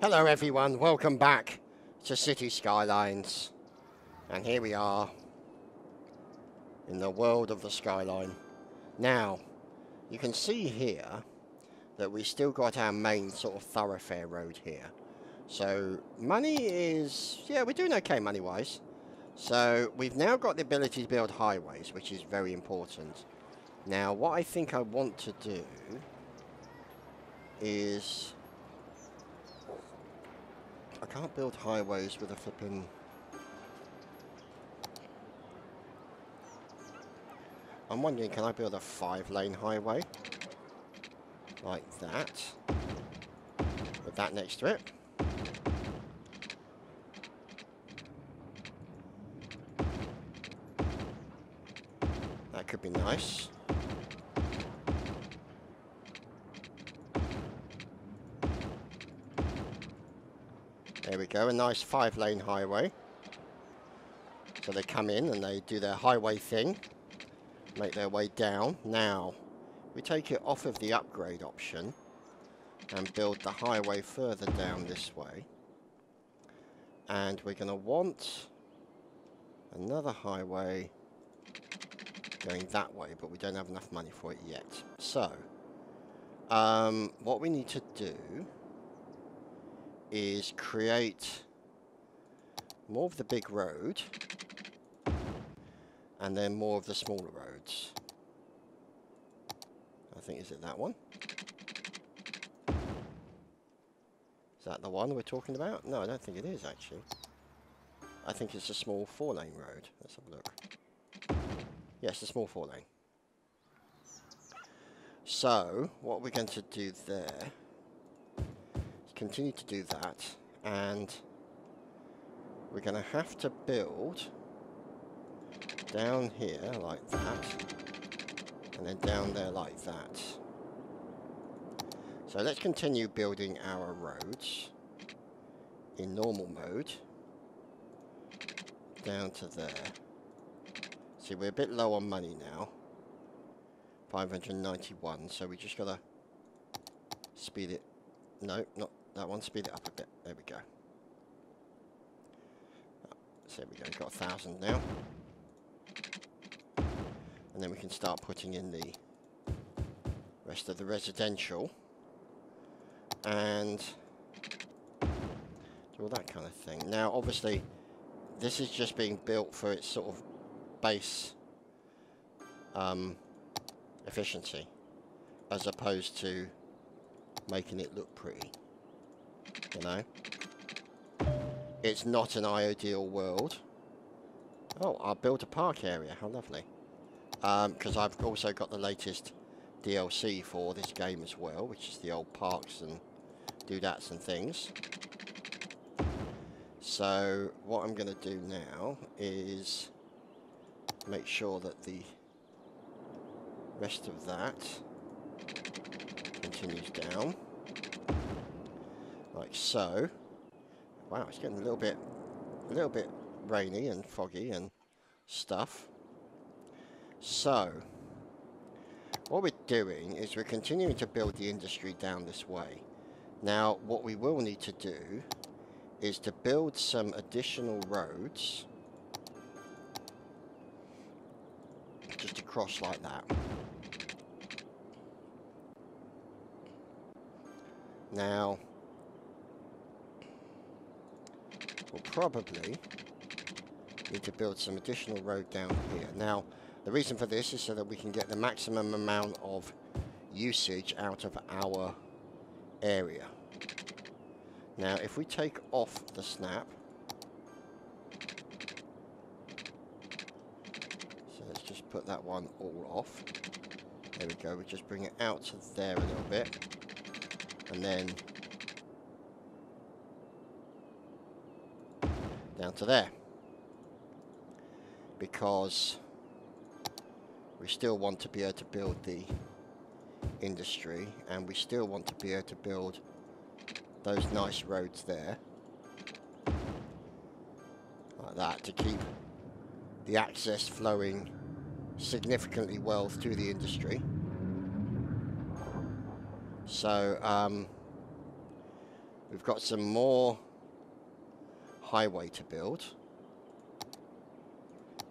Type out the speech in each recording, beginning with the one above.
Hello everyone, welcome back to City Skylines. And here we are in the world of the Skyline. Now, you can see here that we still got our main sort of thoroughfare road here. So, money is, yeah, we're doing okay money-wise. So, we've now got the ability to build highways, which is very important. Now, what I think I want to do is... I can't build highways with a flipping... I'm wondering, can I build a 5-lane highway? Like that. With that next to it. That could be nice. There we go, a nice 5-lane highway. So they come in and they do their highway thing, make their way down. Now, we take it off of the upgrade option and build the highway further down this way. And we're going to want another highway going that way, but we don't have enough money for it yet. So, what we need to do is create more of the big road and then more of the smaller roads. I think, is it that one? Is that the one we're talking about? No, I don't think it is actually. I think it's a small 4-lane road. Let's have a look. Yes, a small 4-lane. So, what we're going to do there, continue to do that, and we're going to have to build down here like that, and then down there like that. So let's continue building our roads in normal mode down to there. See, we're a bit low on money now, 591, so we just got to speed it. No, not that one. Speed it up a bit. There we go. So there we go. We've got 1,000 now. And then we can start putting in the rest of the residential. And do all that kind of thing. Now, obviously, this is just being built for its sort of base efficiency, as opposed to making it look pretty, you know. It's not an ideal world. Oh, I'll build a park area. How lovely. Because I've also got the latest DLC for this game as well, which is the old parks and doodads and things. So what I'm going to do now is make sure that the rest of that continues down, like so. Wow, it's getting a little bit rainy and foggy and stuff. So, what we're doing is we're continuing to build the industry down this way. Now, what we will need to do is to build some additional roads just across like that. Now, we'll probably need to build some additional road down here. Now, the reason for this is so that we can get the maximum amount of usage out of our area. Now, if we take off the snap, so let's just put that one all off. There we go, we just bring it out to there a little bit. And then down to there, because we still want to be able to build the industry, and we still want to be able to build those nice roads there like that to keep the access flowing significantly well through the industry. So We've got some more highway to build.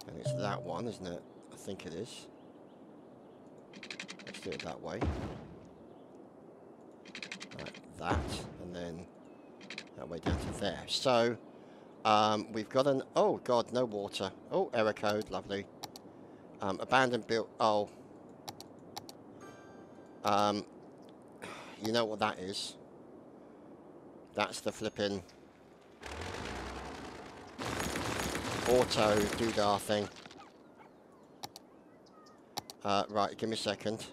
And it's that one, isn't it? I think it is. Let's do it that way. Like that, and then that way down to there. So, we've got an... Oh, God, no water. Oh, error code, lovely. Abandoned build... Oh. You know what that is? That's the flipping auto doodah thing. Right, give me a second.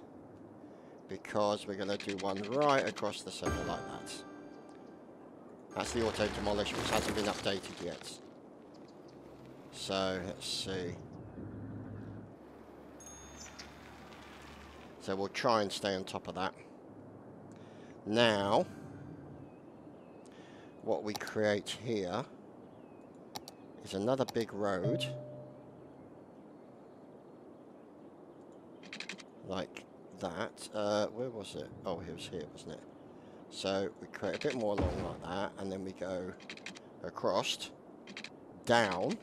Because we're going to do one right across the centre like that. That's the auto demolish, which hasn't been updated yet. So, let's see. So we'll try and stay on top of that. Now, what we create here is another big road. Like that. Where was it? Oh, it was here, wasn't it? So we create a bit more along like that, and then we go across, down,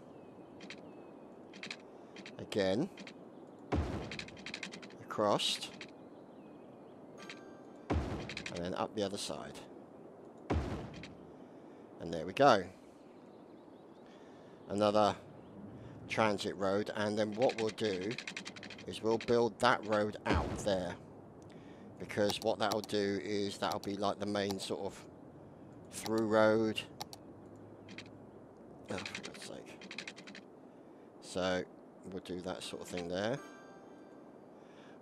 again, across, and then up the other side. And there we go. Another transit road, and then what we'll do is we'll build that road out there, because what that'll do is that'll be like the main sort of through road. Oh, for God's sake. So we'll do that sort of thing there.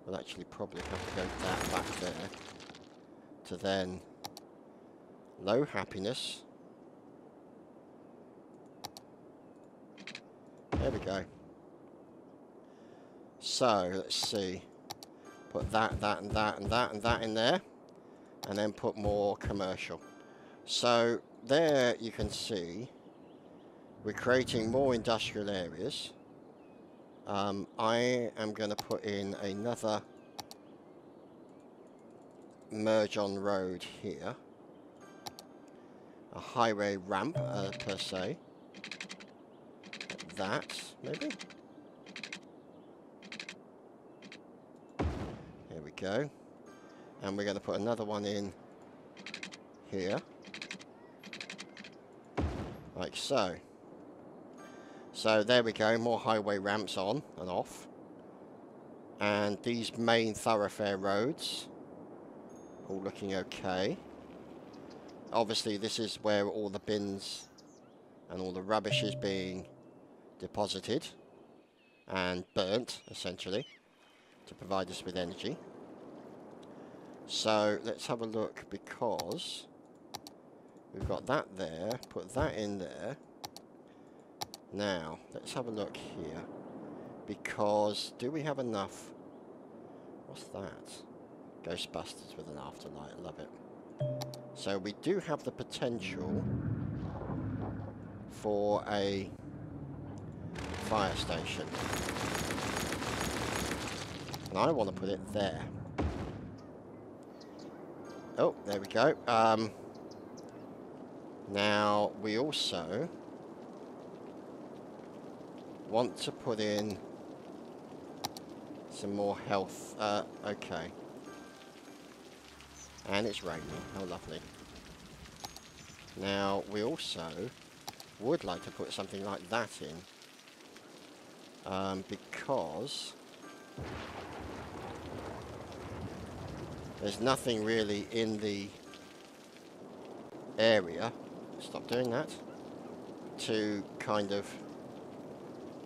We'll actually probably have to go that back there to then low happiness. There we go. So, let's see. Put that, that, and that, and that, and that in there. And then put more commercial. So, there you can see we're creating more industrial areas. I am going to put in another merge on road here. A highway ramp, per se. That, maybe? There we go. And we're going to put another one in here. Like so. So there we go, more highway ramps on and off. And these main thoroughfare roads, all looking okay. Obviously this is where all the bins and all the rubbish is being deposited and burnt, essentially, to provide us with energy. So let's have a look, because we've got that there, put that in there. Now, let's have a look here, because do we have enough? What's that? Ghostbusters with an afterlight, I love it. So we do have the potential for a fire station. And I want to put it there. Oh, there we go. Now, we also want to put in some more health. Okay. And it's raining. How lovely. Now, we also would like to put something like that in. Because there's nothing really in the area, stop doing that, to kind of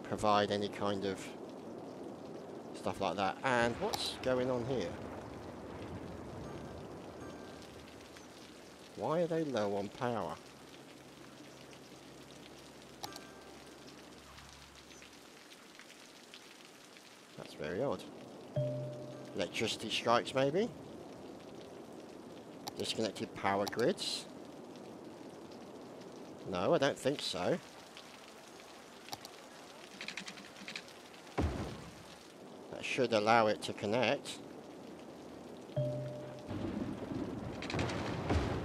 provide any kind of stuff like that. And what's going on here? Why are they low on power? That's very odd. Electricity strikes, maybe? Disconnected power grids? No, I don't think so. That should allow it to connect.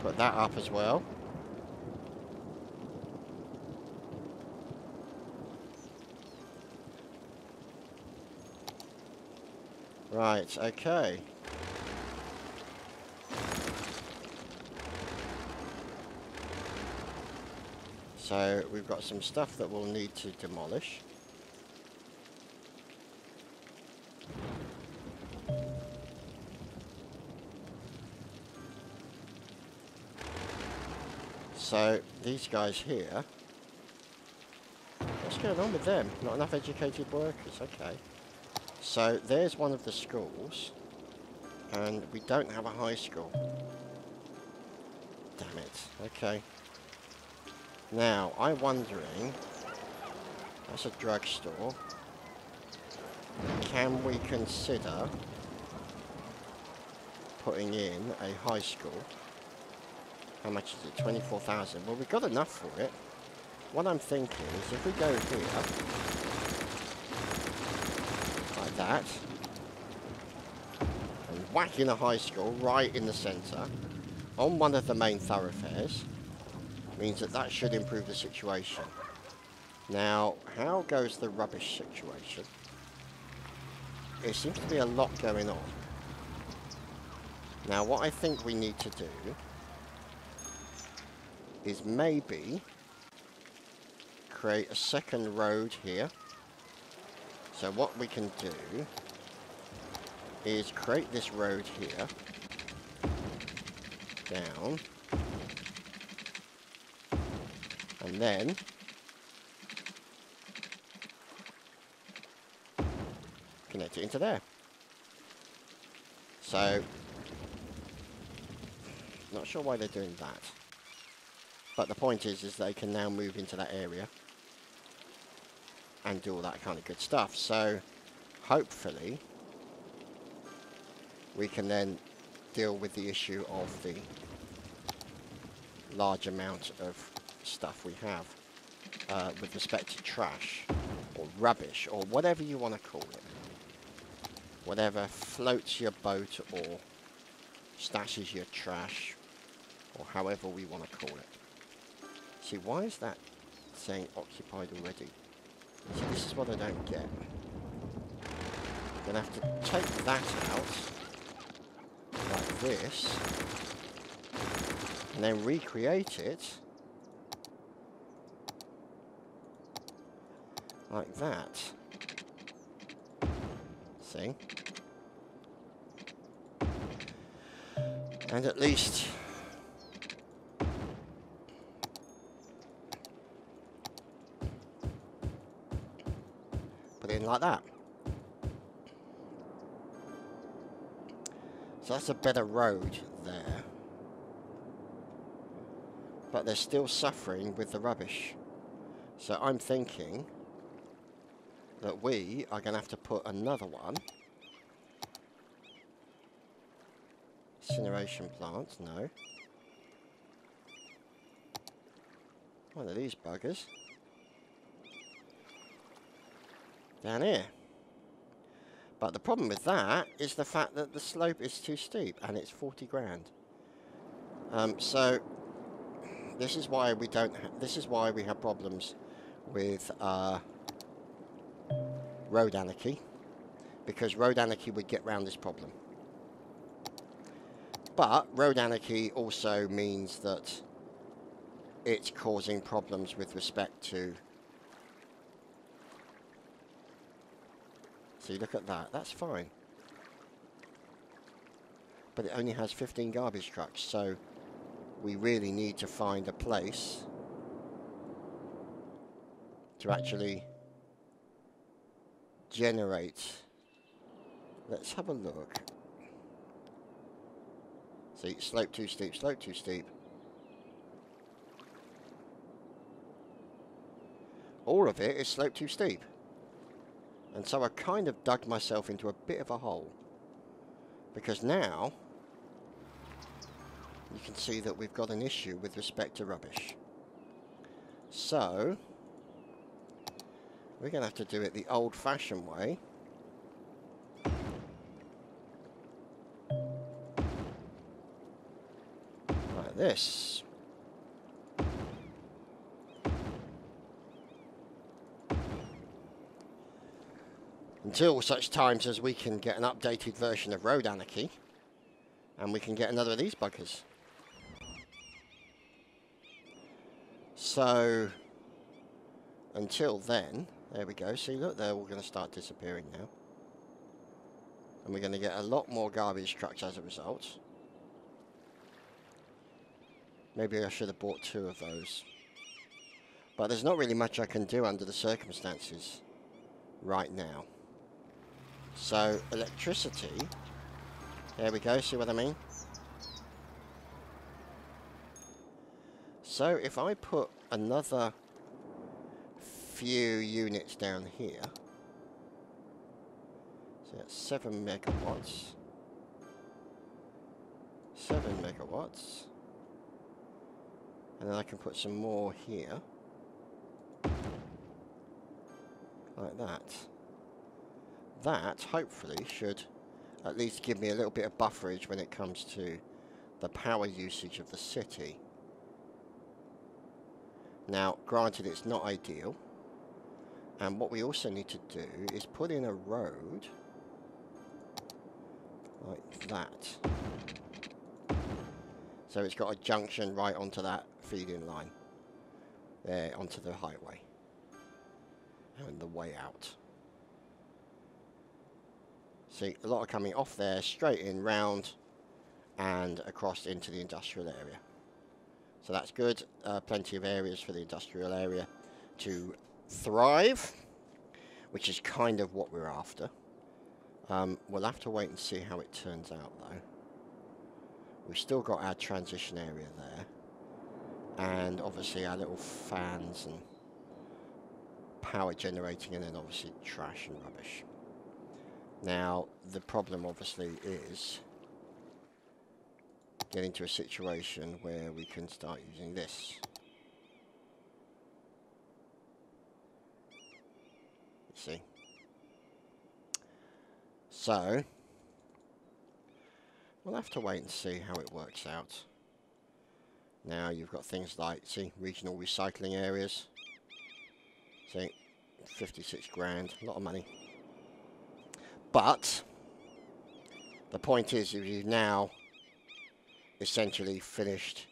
Put that up as well. Right, okay. So we've got some stuff that we'll need to demolish. So these guys here, what's going on with them? Not enough educated workers, okay. So there's one of the schools, and we don't have a high school. Damn it, okay. Now, I'm wondering, that's a drugstore. Can we consider putting in a high school? How much is it? 24,000. Well, we've got enough for it. What I'm thinking is if we go here, like that, and whack in a high school right in the centre, on one of the main thoroughfares, means that that should improve the situation. Now, how goes the rubbish situation? There seems to be a lot going on. Now, what I think we need to do is maybe create a second road here. So what we can do is create this road here, down, and then connect it into there. So, not sure why they're doing that. But the point is they can now move into that area and do all that kind of good stuff. So, hopefully, we can then deal with the issue of the large amount of stuff we have with respect to trash or rubbish or whatever you want to call it. Whatever floats your boat or stashes your trash or however we want to call it. See, why is that saying occupied already? See, this is what I don't get. I'm going to have to take that out, like this, and then recreate it, like that. See? And at least put it in like that. So that's a better road there. But they're still suffering with the rubbish. So I'm thinking that we are going to have to put another one. Incineration plant, no. One of these buggers. Down here. But the problem with that is the fact that the slope is too steep and it's 40 grand. So this is why we don't. This is why we have problems with road anarchy, because road anarchy would get round this problem. But road anarchy also means that it's causing problems with respect to. See, look at that. That's fine. But it only has 15 garbage trucks, so we really need to find a place to actually generate. Let's have a look. See, slope too steep, slope too steep. All of it is slope too steep. And so I kind of dug myself into a bit of a hole. Because now you can see that we've got an issue with respect to rubbish. So we're going to have to do it the old-fashioned way. Like this. Until such times as we can get an updated version of Road Anarchy. And we can get another of these buggers. So, until then, there we go. See, look, they're all going to start disappearing now. And we're going to get a lot more garbage trucks as a result. Maybe I should have bought 2 of those. But there's not really much I can do under the circumstances right now. So, electricity. There we go, see what I mean? So, if I put another few units down here. So that's 7 megawatts. 7 megawatts. And then I can put some more here. Like that. That, hopefully, should at least give me a little bit of bufferage when it comes to the power usage of the city. Now, granted, it's not ideal. And what we also need to do is put in a road like that. So it's got a junction right onto that feed-in line. There, onto the highway. And the way out. See, a lot are coming off there, straight in, round, and across into the industrial area. So that's good. Plenty of areas for the industrial area to thrive, which is kind of what we're after. We'll have to wait and see how it turns out, though. We've still got our transition area there. And obviously our little fans and power generating, and then obviously trash and rubbish. Now, the problem obviously is getting to a situation where we can start using this. You see? So, we'll have to wait and see how it works out. Now, you've got things like, see, regional recycling areas. See, 56 grand, a lot of money. But the point is, you've now essentially finished,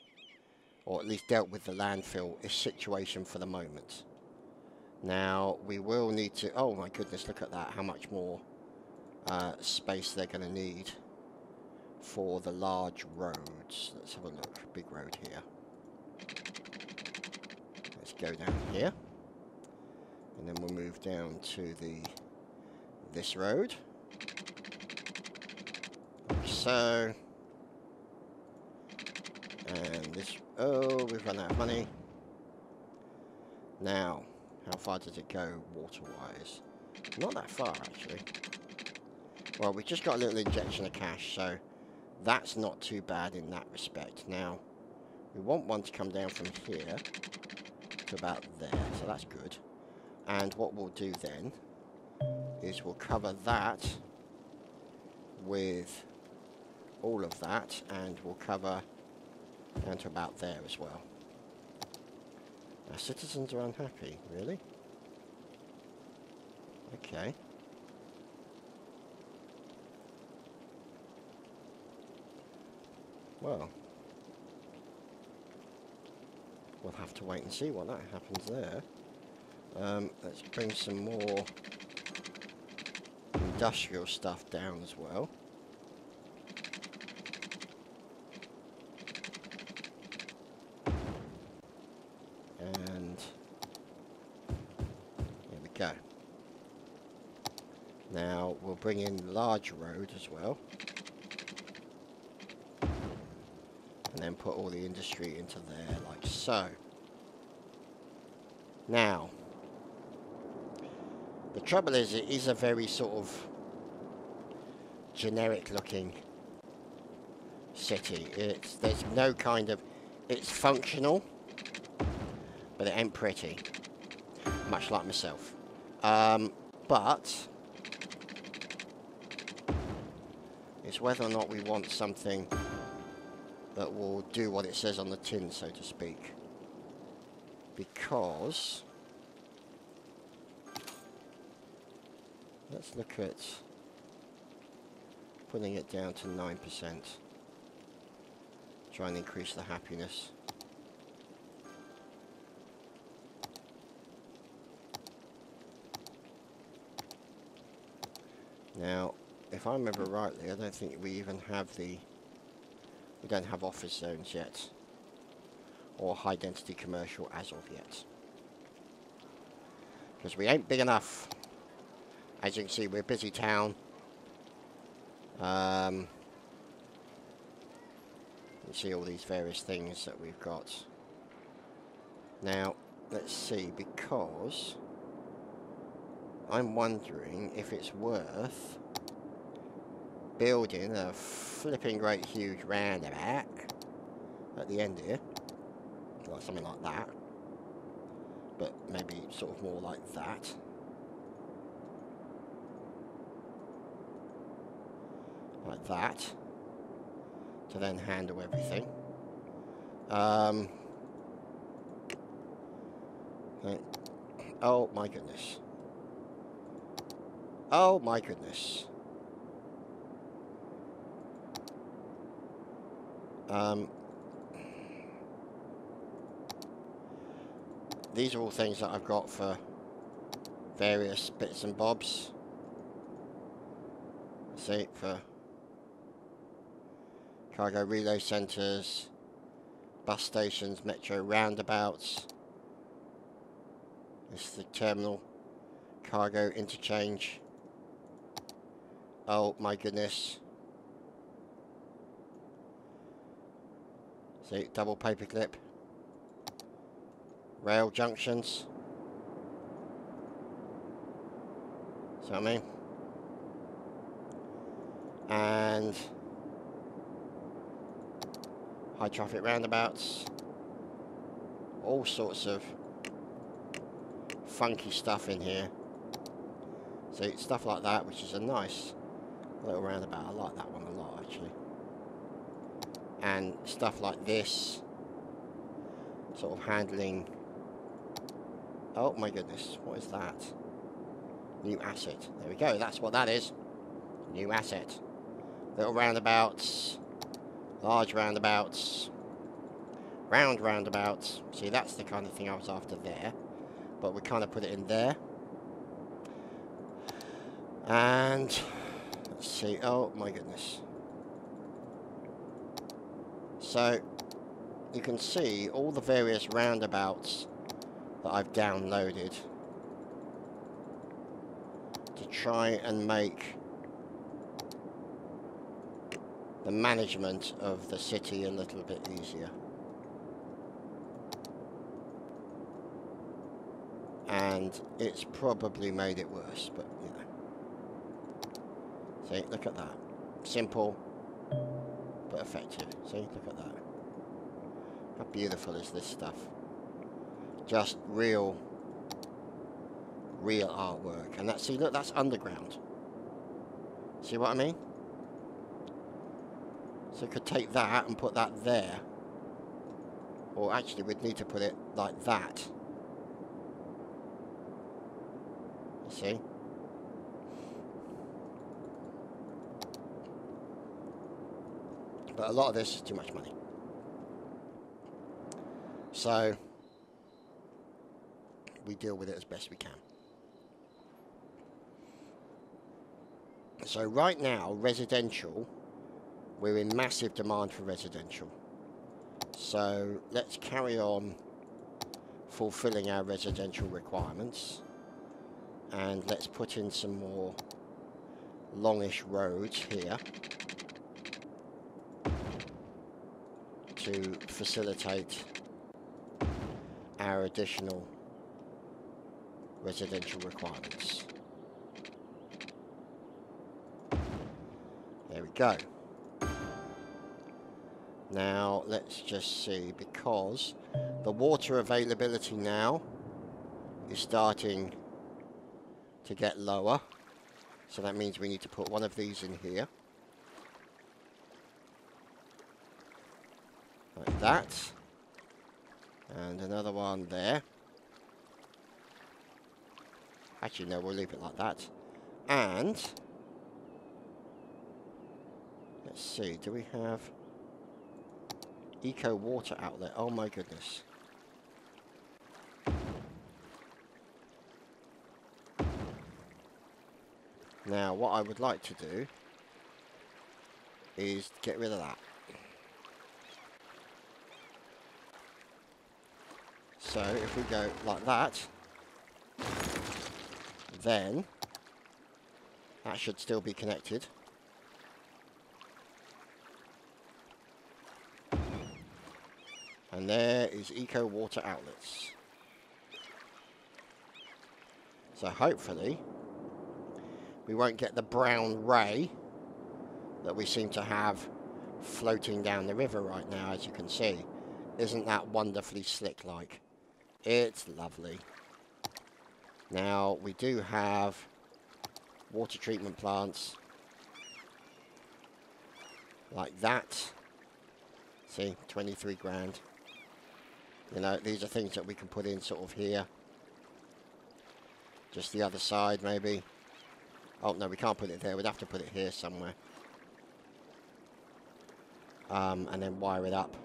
or at least dealt with the landfill situation for the moment. Now, we will need to, oh my goodness, look at that, how much more space they're going to need for the large roads. Let's have a look, big road here. Let's go down here. And then we'll move down to this road. Like so. And this, oh, we've run out of money. Now, how far does it go water-wise? Not that far, actually. Well, we've just got a little injection of cash, so that's not too bad in that respect. Now, we want one to come down from here to about there, so that's good. And what we'll do then is we'll cover that with all of that, and we'll cover down to about there as well. Our citizens are unhappy, really? Okay. Well, we'll have to wait and see what that happens there. Let's bring some more industrial stuff down as well. And there we go. Now we'll bring in large road as well. And then put all the industry into there like so. Now, the trouble is, it is a very sort of generic looking city. There's no kind of, it's functional, but it ain't pretty, much like myself. But it's whether or not we want something that will do what it says on the tin, so to speak. Because let's look at putting it down to 9%. Try and increase the happiness. Now, if I remember rightly, I don't think we even have we don't have office zones yet. Or high density commercial as of yet. Because we ain't big enough. As you can see, we're a busy town. You see all these various things that we've got. Now, let's see, because I'm wondering if it's worth building a flipping great huge roundabout at the end here. Like something like that. But maybe sort of more like that. Like that. To then handle everything. Okay. Oh my goodness. Oh my goodness. These are all things that I've got for various bits and bobs. See, for cargo relay centres, bus stations, metro roundabouts. This is the terminal cargo interchange. Oh my goodness. See, double paperclip. Rail junctions. See what I mean? And high traffic roundabouts. All sorts of funky stuff in here. See, stuff like that, which is a nice little roundabout. I like that one a lot, actually. And stuff like this. Sort of handling... Oh my goodness, what is that? New asset. There we go, that's what that is. New asset. Little roundabouts. Large roundabouts. Round roundabouts. See, that's the kind of thing I was after there. But we kind of put it in there. And... let's see, oh my goodness. So, you can see all the various roundabouts that I've downloaded to try and make the management of the city a little bit easier. And it's probably made it worse, but you know. See, look at that. Simple, but effective. See, look at that. How beautiful is this stuff? Just real artwork. And see, look, that's underground. See what I mean? So we could take that and put that there. Or actually, we'd need to put it like that. You see? But a lot of this is too much money. So we deal with it as best we can. So right now, residential, we're in massive demand for residential. So let's carry on fulfilling our residential requirements. And let's put in some more longish roads here to facilitate our additional residential requirements. There we go. Now let's just see, because the water availability now is starting to get lower, so that means we need to put one of these in here like that, and another one there. Actually no, we'll leave it like that. And let's see, do we have eco water outlet? Oh my goodness. Now, what I would like to do is get rid of that. So if we go like that, then that should still be connected. And there is eco water outlets. So hopefully we won't get the brown ray that we seem to have floating down the river right now, as you can see. Isn't that wonderfully slick-like? It's lovely. Now, we do have water treatment plants like that. See, 23 grand. You know, these are things that we can put in sort of here. Just the other side, maybe. Oh, no, we can't put it there. We'd have to put it here somewhere. And then wire it up.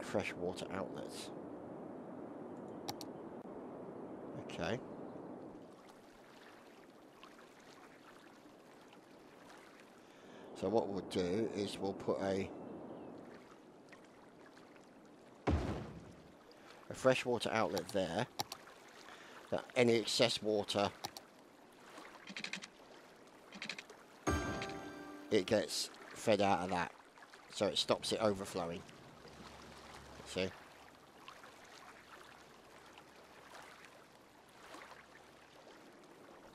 Freshwater outlets. Okay. So what we'll do is we'll put a freshwater outlet there. That any excess water, it gets fed out of that. So it stops it overflowing. See?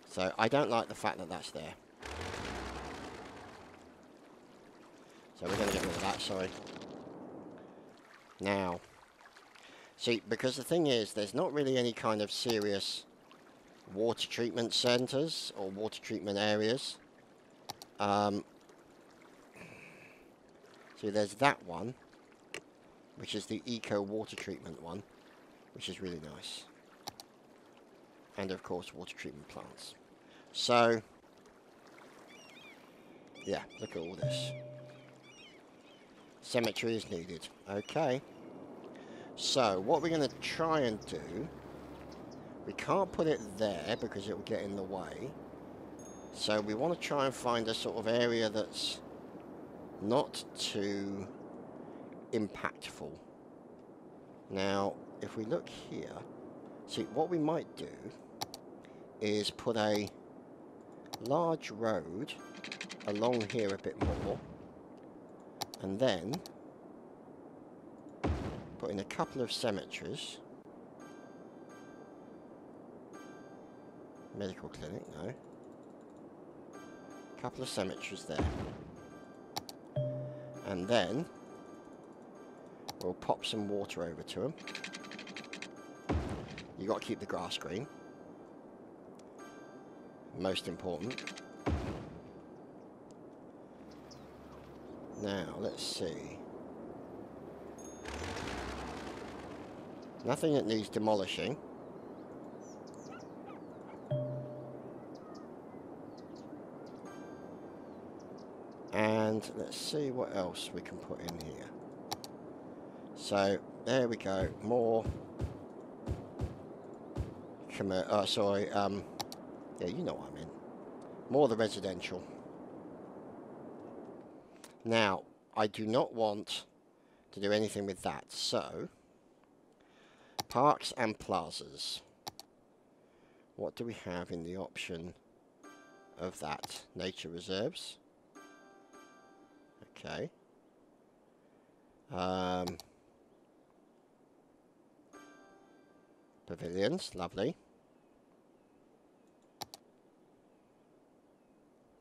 So I don't like the fact that that's there. So we're going to get rid of that, sorry. Now, see, because the thing is, there's not really any kind of serious water treatment centres or water treatment areas. See, there's that one, which is the eco water treatment one, which is really nice. And of course, water treatment plants. So, yeah, look at all this. Cemetery is needed. Okay. So, what we're going to try and do, we can't put it there because it will get in the way. So, we want to try and find a sort of area that's not too impactful. Now, if we look here, see, what we might do is put a large road along here a bit more, and then put in a couple of cemeteries. Medical clinic, no. Couple of cemeteries there. And then we'll pop some water over to them. You got to keep the grass green. Most important. Now, let's see. Nothing that needs demolishing. And let's see what else we can put in here. So, there we go. More. Yeah, you know what I mean. More the residential. Now, I do not want to do anything with that. So, parks and plazas. What do we have in the option of that? Nature reserves. Okay. Pavilions, lovely.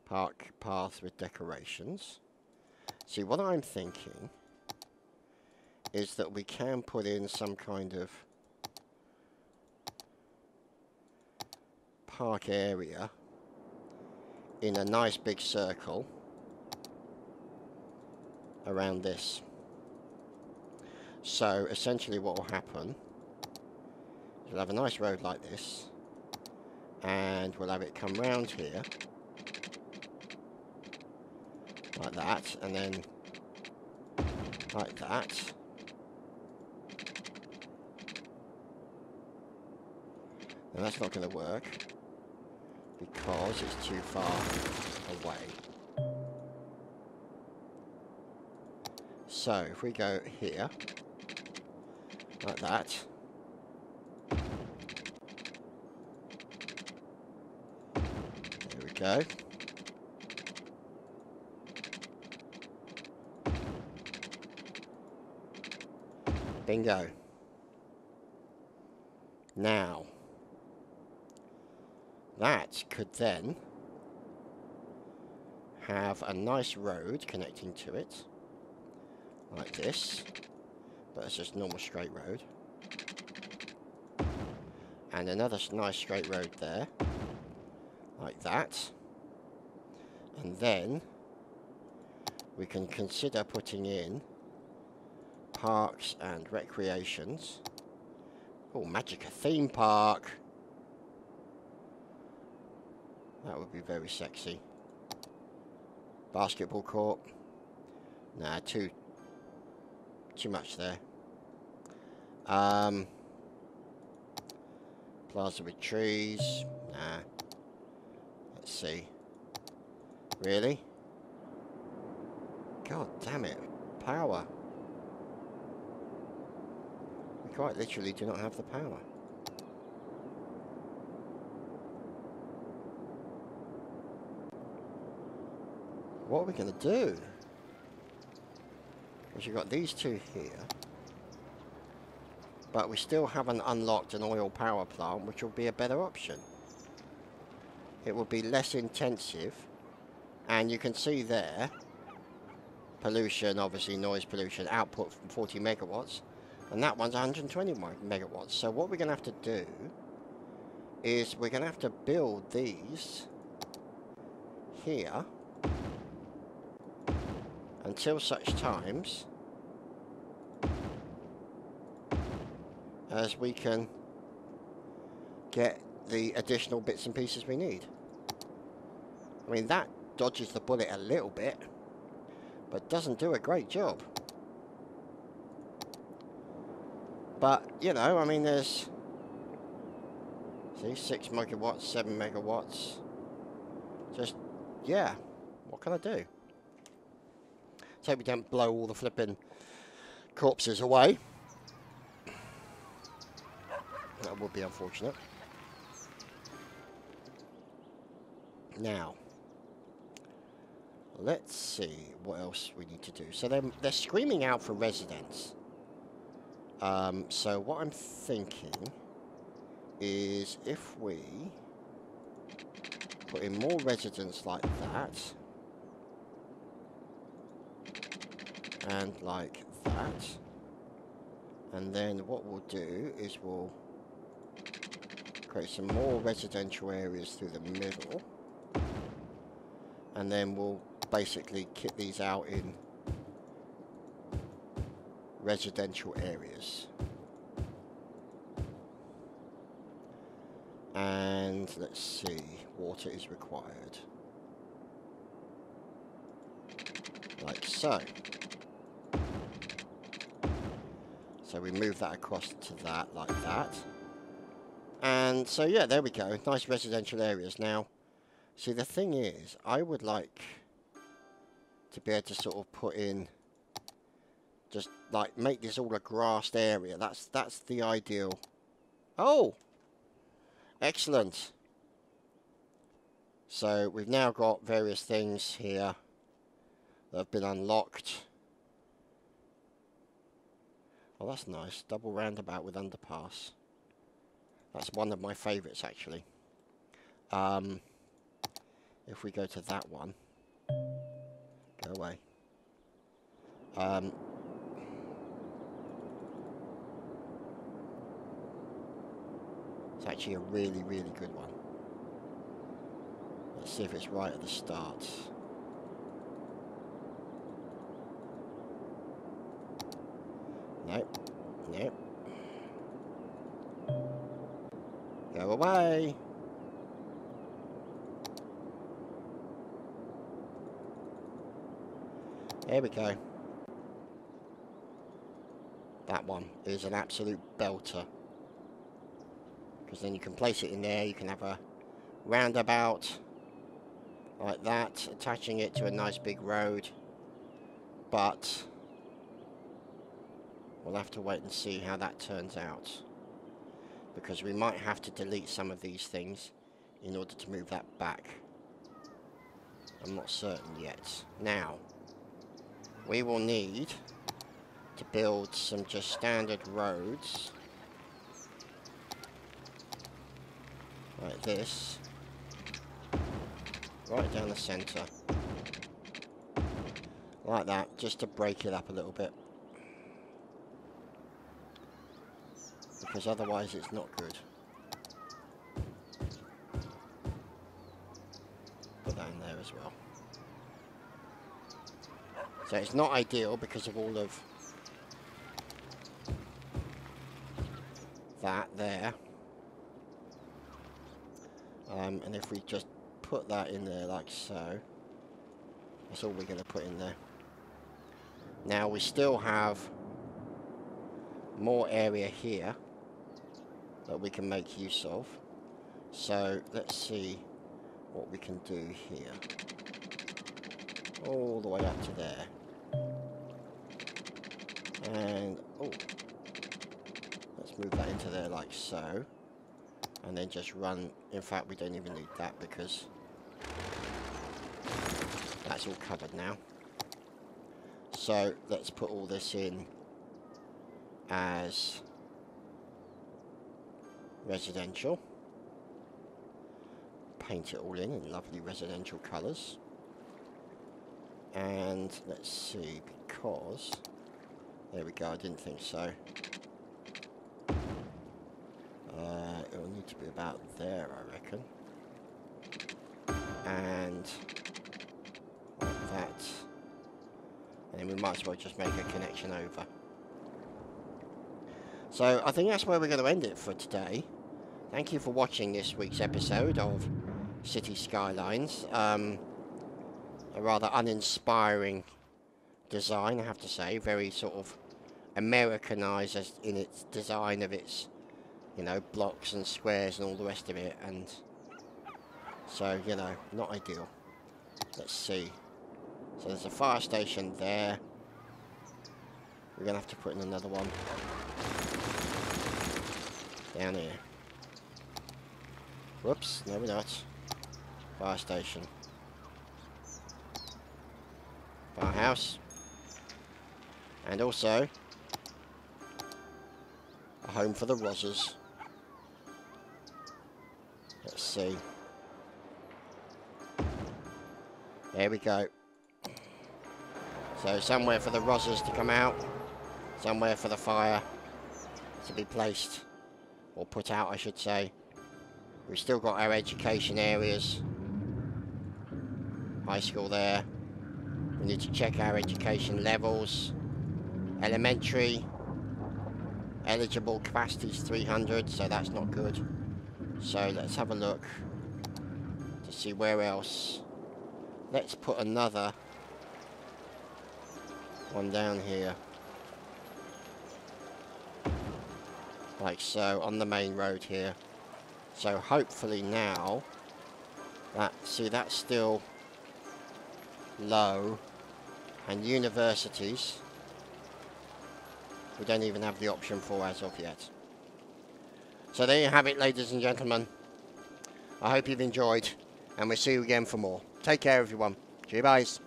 Park path with decorations. See, what I'm thinking is that we can put in some kind of park area in a nice big circle around this. So essentially what will happen is we'll have a nice road like this, And we'll have it come round here. Like that. And then like that. Now that's not going to work because it's too far away. So if we go here, like that. There we go. Bingo. Now, that could then have a nice road connecting to it, like this, but it's just normal straight road. And another nice straight road there, like that. And then we can consider putting in parks and recreations. Oh, Magica theme park. That would be very sexy. Basketball court. Nah, too much there. Plaza with trees. Nah. Let's see. Really? God damn it. Power. We quite literally do not have the power. What are we going to do? Because you've got these two here. But we still haven't unlocked an oil power plant, which will be a better option. It will be less intensive. And you can see there, pollution, obviously noise pollution, output from 40 megawatts. And that one's 120 megawatts. So what we're going to have to do is we're going to have to build these here until such times as we can get the additional bits and pieces we need. I mean, that dodges the bullet a little bit, but doesn't do a great job. But, you know, I mean, there's, see, 6 megawatts, 7 megawatts. Just, yeah, what can I do? So we don't blow all the flipping corpses away. That would be unfortunate. Now, let's see what else we need to do. So they're screaming out for residents. So what I'm thinking is if we put in more residents like that, and like that, and then what we'll do is we'll create some more residential areas through the middle, and then we'll basically kit these out in residential areas. And let's see, water is required. Like so. So we move that across to that, like that. And so yeah, there we go, nice residential areas. Now, see, the thing is, I would like to be able to sort of put in, just like make this all a grassed area. That's the ideal. Oh, excellent. So we've now got various things here that have been unlocked. Oh, that's nice. Double roundabout with underpass. That's one of my favourites, actually. If we go to that one. Go away. It's actually a really, really good one. Let's see if it's right at the start. Nope. Nope. Go away. There we go. That one is an absolute belter. Because then you can place it in there, you can have a roundabout like that, attaching it to a nice big road. But we'll have to wait and see how that turns out. Because we might have to delete some of these things in order to move that back. I'm not certain yet. Now, we will need to build some just standard roads. Like this. Right down the centre. Like that, just to break it up a little bit. Because otherwise it's not good. Put that in there as well. So it's not ideal because of all of that there. And if we just put that in there like so, that's all we're going to put in there. Now we still have more area here that we can make use of. So let's see what we can do here. All the way up to there. And, oh, let's move that into there like so. And then just run, in fact we don't even need that because that's all covered now. So let's put all this in as residential. Paint it all in lovely residential colours. And let's see, because there we go, I didn't think so. It'll need to be about there, I reckon. And like that. And then we might as well just make a connection over. So I think that's where we're going to end it for today. Thank you for watching this week's episode of City Skylines. A rather uninspiring design, I have to say. Very sort of Americanized in its design of its, you know, blocks and squares and all the rest of it. And so, you know, not ideal. Let's see. So there's a fire station there. We're going to have to put in another one down here. Whoops, no we're not. Fire station. Firehouse. And also a home for the Rozzers. Let's see. There we go. So somewhere for the Rozzers to come out. Somewhere for the fire to be placed. Or put out, I should say. We've still got our education areas. High school there. We need to check our education levels. Elementary. Eligible capacity is 300, so that's not good. So let's have a look to see where else. Let's put another one down here. Like so, on the main road here. So hopefully now, see that's still low. And universities, we don't even have the option for as of yet. So there you have it, ladies and gentlemen. I hope you've enjoyed, and we'll see you again for more. Take care, everyone. Cheers.